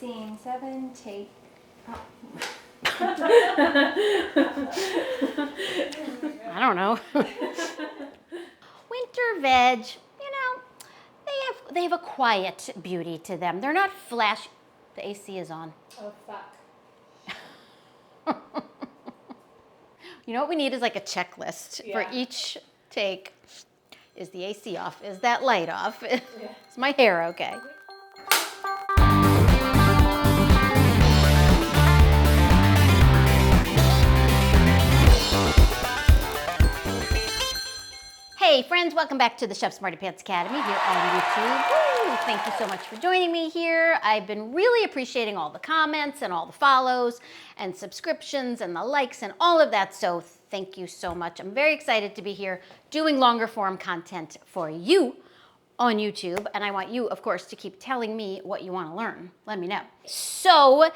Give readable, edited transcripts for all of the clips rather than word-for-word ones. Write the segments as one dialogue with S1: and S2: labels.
S1: Scene 7, take. Oh.
S2: I don't know. Winter veg, they have a quiet beauty to them. They're not flash. The AC is on.
S1: Oh, fuck.
S2: You know what we need is like a checklist for each take. Is the AC off? Is that light off? Is my hair okay? Hey friends, welcome back to the Chefsmartypants Academy here on YouTube. Woo! Thank you so much for joining me here. I've been really appreciating all the comments and all the follows and subscriptions and the likes and all of that, so thank you so much. I'm very excited to be here doing longer form content for you on YouTube, and I want you, of course, to keep telling me what you want to learn. Let me know. So,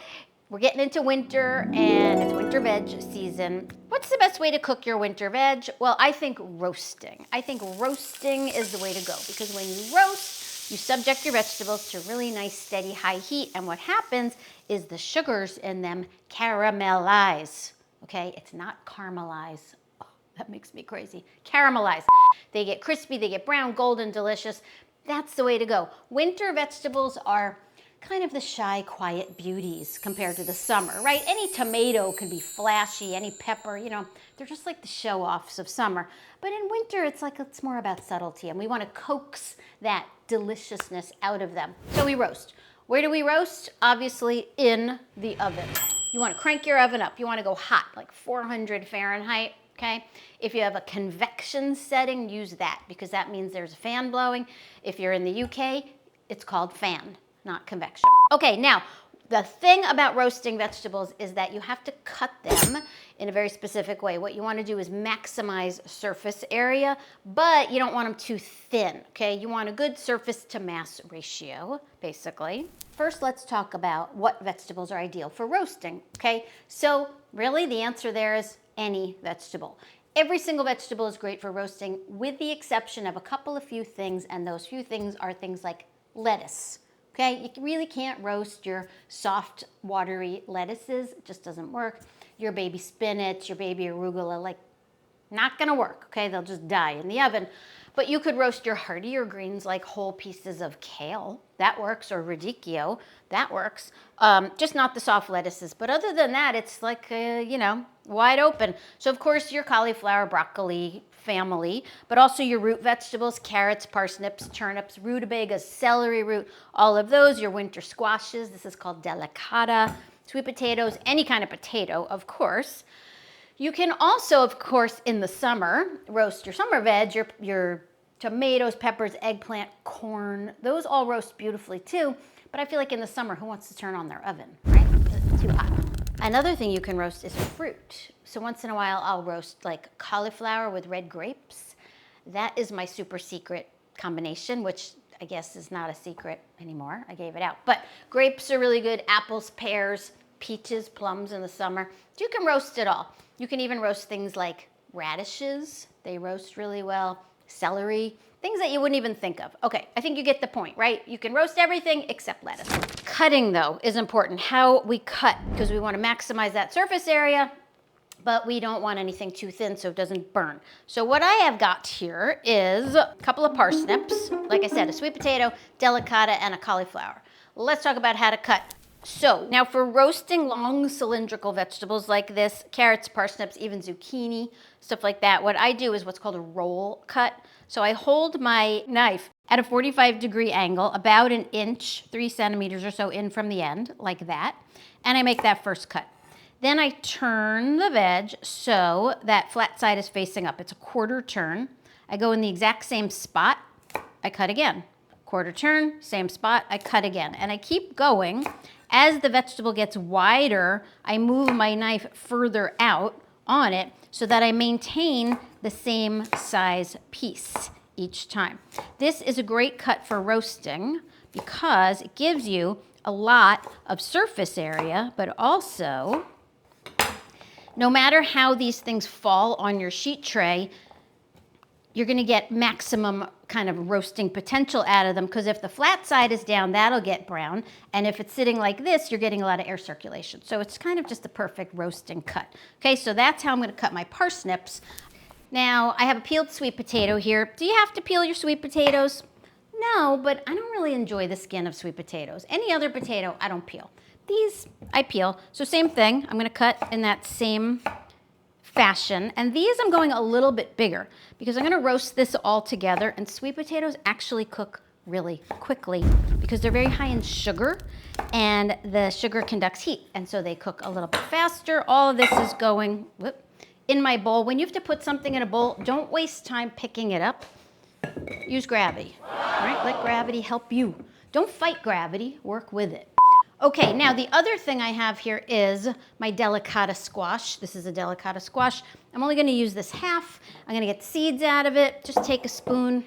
S2: we're getting into winter, and it's winter veg season. What's the best way to cook your winter veg? Well, I think roasting. I think roasting is the way to go, because when you roast, you subject your vegetables to really nice, steady, high heat, and what happens is the sugars in them caramelize, okay? It's not caramelize. Oh, that makes me crazy. Caramelize. They get crispy, they get brown, golden, delicious. That's the way to go. Winter vegetables are kind of the shy, quiet beauties compared to the summer, right? Any tomato can be flashy, any pepper, they're just like the show-offs of summer. But in winter, it's more about subtlety, and we want to coax that deliciousness out of them. So we roast. Where do we roast? Obviously in the oven. You want to crank your oven up. You want to go hot, like 400 Fahrenheit, okay? If you have a convection setting, use that, because that means there's a fan blowing. If you're in the UK, it's called fan, not convection. Okay, now, the thing about roasting vegetables is that you have to cut them in a very specific way. What you want to do is maximize surface area, but you don't want them too thin, okay? You want a good surface to mass ratio, basically. First, let's talk about what vegetables are ideal for roasting, okay? So, really, the answer there is any vegetable. Every single vegetable is great for roasting, with the exception of a couple of few things, and those few things are things like lettuce. Okay, you really can't roast your soft, watery lettuces. It just doesn't work. Your baby spinach, your baby arugula, not gonna work, okay? They'll just die in the oven. But you could roast your heartier greens like whole pieces of kale. That works, or radicchio. That works. Just not the soft lettuces. But other than that, it's wide open. So, of course, your cauliflower, broccoli family, but also your root vegetables, carrots, parsnips, turnips, rutabagas, celery root, all of those, your winter squashes. This is called delicata. Sweet potatoes, any kind of potato, of course. You can also, of course, in the summer, roast your summer veg, your tomatoes, peppers, eggplant, corn. Those all roast beautifully too. But I feel like in the summer, who wants to turn on their oven, right? It's too hot. Another thing you can roast is fruit. So once in a while, I'll roast like cauliflower with red grapes. That is my super secret combination, which I guess is not a secret anymore. I gave it out. But grapes are really good. Apples, pears, peaches, plums in the summer. You can roast it all. You can even roast things like radishes. They roast really well. Celery, things that you wouldn't even think of. Okay, I think you get the point, right? You can roast everything except lettuce. Cutting, though, is important. How we cut, because we want to maximize that surface area, but we don't want anything too thin so it doesn't burn. So what I have got here is a couple of parsnips, like I said, a sweet potato, delicata, and a cauliflower. Let's talk about how to cut. So now for roasting long cylindrical vegetables like this, carrots, parsnips, even zucchini, stuff like that, what I do is what's called a roll cut. So I hold my knife at a 45-degree angle, about an inch, 3 centimeters or so in from the end, like that, and I make that first cut. Then I turn the veg so that flat side is facing up. It's a quarter turn. I go in the exact same spot, I cut again. Quarter turn, same spot, I cut again. And I keep going. As the vegetable gets wider, I move my knife further out on it so that I maintain the same size piece each time. This is a great cut for roasting because it gives you a lot of surface area, but also, no matter how these things fall on your sheet tray, you're gonna get maximum kind of roasting potential out of them, because if the flat side is down, that'll get brown. And if it's sitting like this, you're getting a lot of air circulation. So it's kind of just the perfect roasting cut. Okay, so that's how I'm gonna cut my parsnips. Now, I have a peeled sweet potato here. Do you have to peel your sweet potatoes? No, but I don't really enjoy the skin of sweet potatoes. Any other potato, I don't peel. These, I peel. So same thing, I'm gonna cut in that same fashion. And these I'm going a little bit bigger because I'm gonna roast this all together, and sweet potatoes actually cook really quickly because they're very high in sugar, and the sugar conducts heat, and so they cook a little bit faster. All of this is going in my bowl. When you have to put something in a bowl, don't waste time picking it up. Use gravity, all right? Let gravity help you. Don't fight gravity, work with it. Okay, now the other thing I have here is my delicata squash. This is a delicata squash. I'm only gonna use this half. I'm gonna get the seeds out of it. Just take a spoon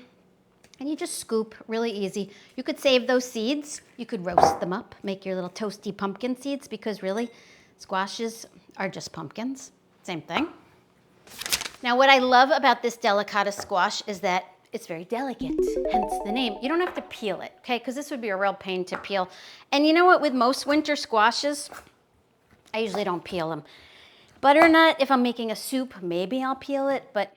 S2: and you just scoop, really easy. You could save those seeds. You could roast them up, make your little toasty pumpkin seeds, because really, squashes are just pumpkins, same thing. Now what I love about this delicata squash is that it's very delicate, hence the name. You don't have to peel it, okay? Because this would be a real pain to peel. And you know what, with most winter squashes, I usually don't peel them. Butternut, if I'm making a soup, maybe I'll peel it, but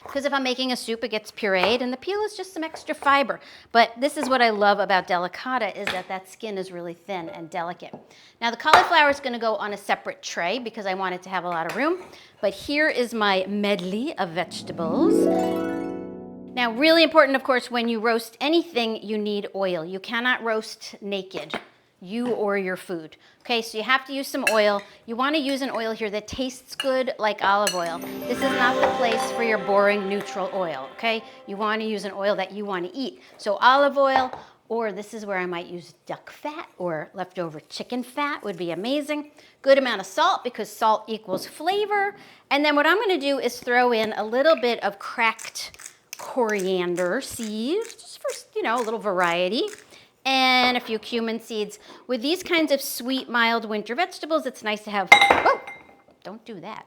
S2: because if I'm making a soup, it gets pureed, and the peel is just some extra fiber. But this is what I love about delicata, is that that skin is really thin and delicate. Now the cauliflower is gonna go on a separate tray because I want it to have a lot of room. But here is my medley of vegetables. Now, really important, of course, when you roast anything, you need oil. You cannot roast naked, you or your food. Okay, so you have to use some oil. You want to use an oil here that tastes good, like olive oil. This is not the place for your boring neutral oil, okay? You want to use an oil that you want to eat. So olive oil, or this is where I might use duck fat or leftover chicken fat would be amazing. Good amount of salt, because salt equals flavor. And then what I'm going to do is throw in a little bit of cracked coriander seeds, just for, a little variety, and a few cumin seeds. With these kinds of sweet, mild winter vegetables, it's nice to have, oh, don't do that.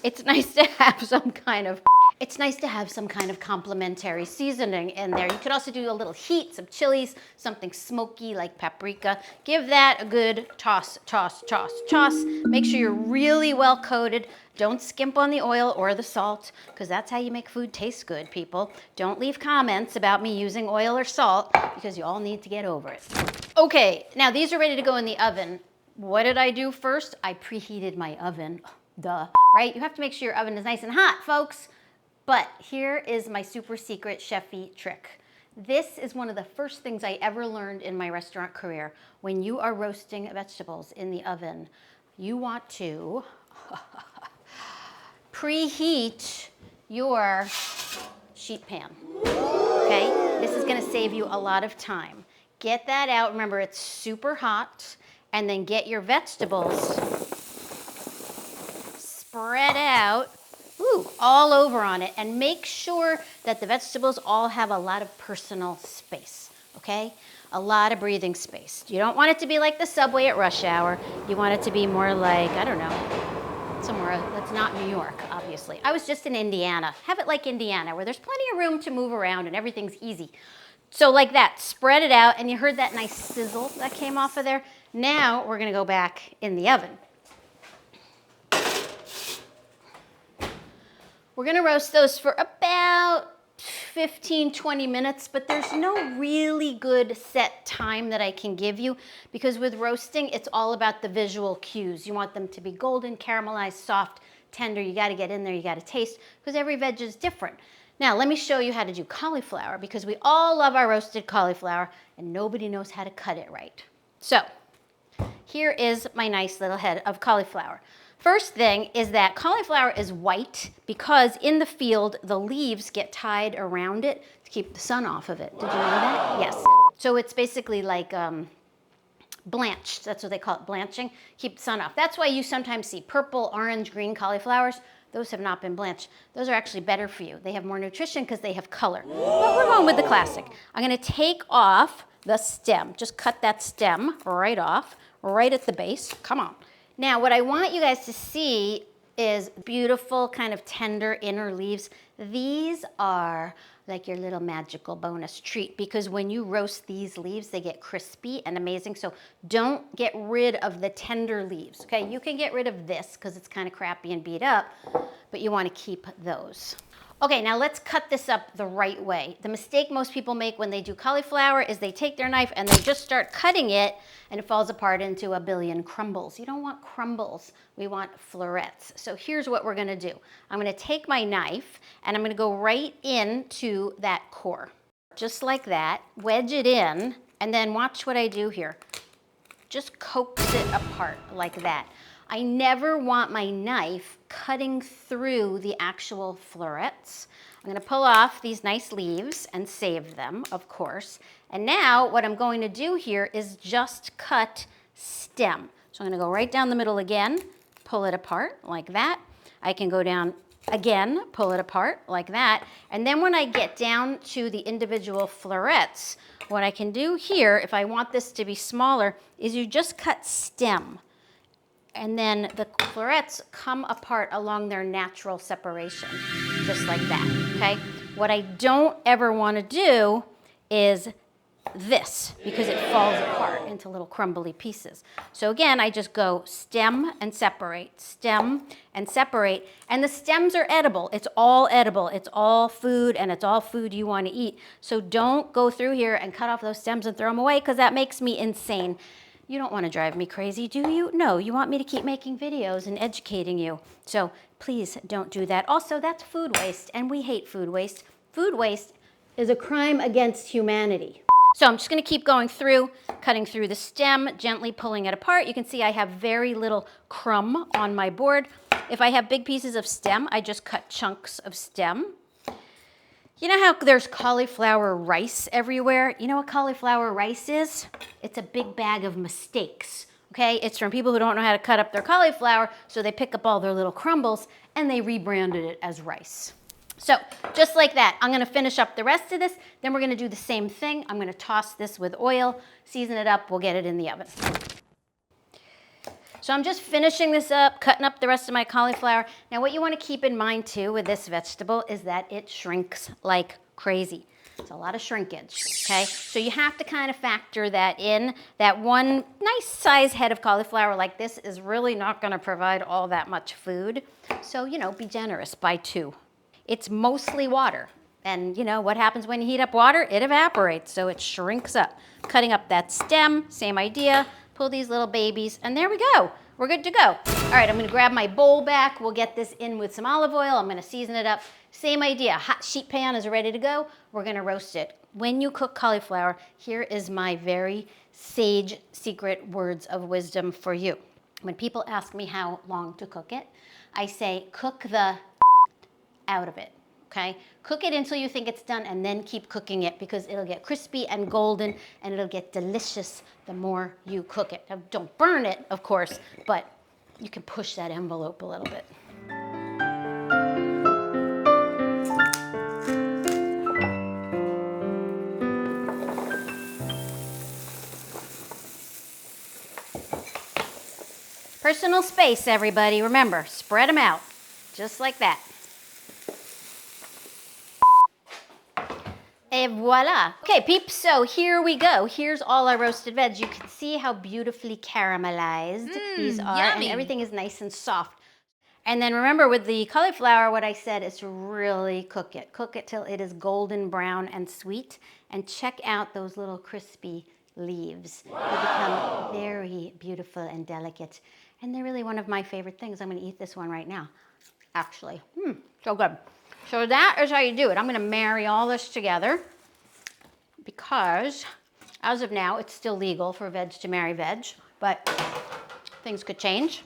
S2: It's nice to have some kind of complementary seasoning in there. You could also do a little heat, some chilies, something smoky like paprika. Give that a good toss, toss, toss, toss. Make sure you're really well coated. Don't skimp on the oil or the salt, because that's how you make food taste good, people. Don't leave comments about me using oil or salt, because you all need to get over it. Okay, now these are ready to go in the oven. What did I do first? I preheated my oven. Duh, right? You have to make sure your oven is nice and hot, folks. But here is my super secret chefy trick. This is one of the first things I ever learned in my restaurant career. When you are roasting vegetables in the oven, you want to preheat your sheet pan, okay? This is gonna save you a lot of time. Get that out, remember it's super hot, and then get your vegetables spread out, all over on it, and make sure that the vegetables all have a lot of personal space, okay? A lot of breathing space. You don't want it to be like the subway at rush hour. You want it to be more like, I don't know, somewhere that's not New York, obviously. I was just in Indiana. Have it like Indiana, where there's plenty of room to move around and everything's easy. So like that, spread it out, and you heard that nice sizzle that came off of there. Now we're gonna go back in the oven. We're gonna roast those for about 15-20 minutes, but there's no really good set time that I can give you, because with roasting, it's all about the visual cues. You want them to be golden, caramelized, soft, tender. You gotta get in there, you gotta taste, because every veg is different. Now, let me show you how to do cauliflower, because we all love our roasted cauliflower, and nobody knows how to cut it right. So, here is my nice little head of cauliflower. First thing is that cauliflower is white because in the field, the leaves get tied around it to keep the sun off of it. Did you know that? Yes. So it's basically like blanched. That's what they call it, blanching. Keep the sun off. That's why you sometimes see purple, orange, green cauliflowers. Those have not been blanched. Those are actually better for you. They have more nutrition because they have color. But we're going with the classic. I'm gonna take off the stem. Just cut that stem right off, right at the base. Come on. Now, what I want you guys to see is beautiful, kind of tender inner leaves. These are like your little magical bonus treat because when you roast these leaves, they get crispy and amazing. So don't get rid of the tender leaves, okay? You can get rid of this because it's kind of crappy and beat up, but you want to keep those. Okay, now let's cut this up the right way. The mistake most people make when they do cauliflower is they take their knife and they just start cutting it and it falls apart into a billion crumbles. You don't want crumbles, we want florets. So here's what we're gonna do. I'm gonna take my knife and I'm gonna go right into that core. Just like that, wedge it in, and then watch what I do here. Just coax it apart like that. I never want my knife cutting through the actual florets. I'm gonna pull off these nice leaves and save them, of course. And now what I'm going to do here is just cut stem. So I'm gonna go right down the middle again, pull it apart like that. I can go down again, pull it apart like that. And then when I get down to the individual florets, what I can do here, if I want this to be smaller, is you just cut stem. And then the florets come apart along their natural separation, just like that, okay? What I don't ever want to do is this, because it falls apart into little crumbly pieces. So again, I just go stem and separate, stem and separate, and the stems are edible. It's all edible. It's all food, and it's all food you want to eat. So don't go through here and cut off those stems and throw them away, because that makes me insane. You don't want to drive me crazy, do you? No, you want me to keep making videos and educating you. So please don't do that. Also, that's food waste, and we hate food waste. Food waste is a crime against humanity. So I'm just going to keep going through, cutting through the stem, gently pulling it apart. You can see I have very little crumb on my board. If I have big pieces of stem, I just cut chunks of stem. You know how there's cauliflower rice everywhere? You know what cauliflower rice is? It's a big bag of mistakes, okay? It's from people who don't know how to cut up their cauliflower, so they pick up all their little crumbles and they rebranded it as rice. So just like that, I'm gonna finish up the rest of this, then we're gonna do the same thing. I'm gonna toss this with oil, season it up, we'll get it in the oven. So I'm just finishing this up, cutting up the rest of my cauliflower. Now what you want to keep in mind too with this vegetable is that it shrinks like crazy. It's a lot of shrinkage, okay? So you have to kind of factor that in. That one nice size head of cauliflower like this is really not going to provide all that much food. So, you know, be generous, buy 2. It's mostly water. And you know, what happens when you heat up water? It evaporates, so it shrinks up. Cutting up that stem, same idea. Pull these little babies, and there we go. We're good to go. All right, I'm gonna grab my bowl back. We'll get this in with some olive oil. I'm gonna season it up. Same idea, hot sheet pan is ready to go. We're gonna roast it. When you cook cauliflower, here is my very sage secret words of wisdom for you. When people ask me how long to cook it, I say cook the out of it. Okay? Cook it until you think it's done and then keep cooking it because it'll get crispy and golden and it'll get delicious the more you cook it. Now, don't burn it, of course, but you can push that envelope a little bit. Personal space, everybody. Remember, spread them out, just like that. Et voila. Okay, peeps, so here we go. Here's all our roasted veg. You can see how beautifully caramelized these are,
S3: yummy.
S2: and everything is nice and soft. And then remember with the cauliflower, what I said is to really cook it. Cook it till it is golden brown and sweet, and check out those little crispy leaves. They become very beautiful and delicate, and they're really one of my favorite things. I'm gonna eat this one right now, actually. So good. So that is how you do it. I'm gonna marry all this together because as of now, it's still legal for veg to marry veg, but things could change.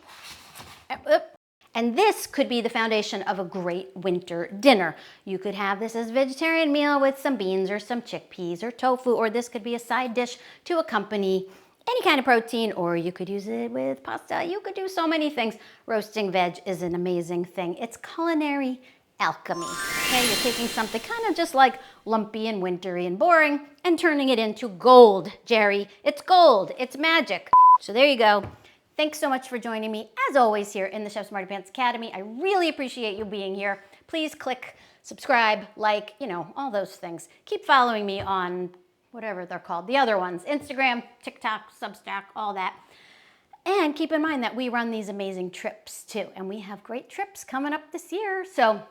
S2: And this could be the foundation of a great winter dinner. You could have this as a vegetarian meal with some beans or some chickpeas or tofu, or this could be a side dish to accompany any kind of protein, or you could use it with pasta. You could do so many things. Roasting veg is an amazing thing. It's culinary alchemy. Okay, you're taking something kind of just like lumpy and wintry and boring and turning it into gold, Jerry. It's gold, it's magic. So there you go. Thanks so much for joining me, as always, here in the Chefsmartypants Academy. I really appreciate you being here. Please click subscribe, like, all those things. Keep following me on whatever they're called, the other ones, Instagram, TikTok, Substack, all that. And keep in mind that we run these amazing trips too, and we have great trips coming up this year. So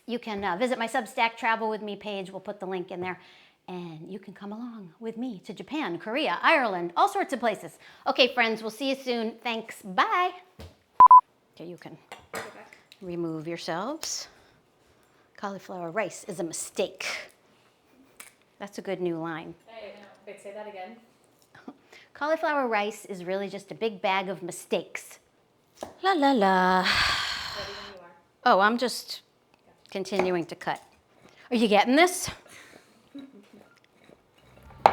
S2: you can visit my Substack Travel With Me page. We'll put the link in there. And you can come along with me to Japan, Korea, Ireland, all sorts of places. Okay, friends, we'll see you soon. Thanks. Bye. Okay, you can remove yourselves. Cauliflower rice is a mistake. That's a good new line.
S3: Hey, no. Wait, say that again.
S2: Cauliflower rice is really just a big bag of mistakes. La la la.
S3: Ready when you are.
S2: Oh, I'm just continuing to cut. Are you getting this?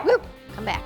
S2: Woo, come back.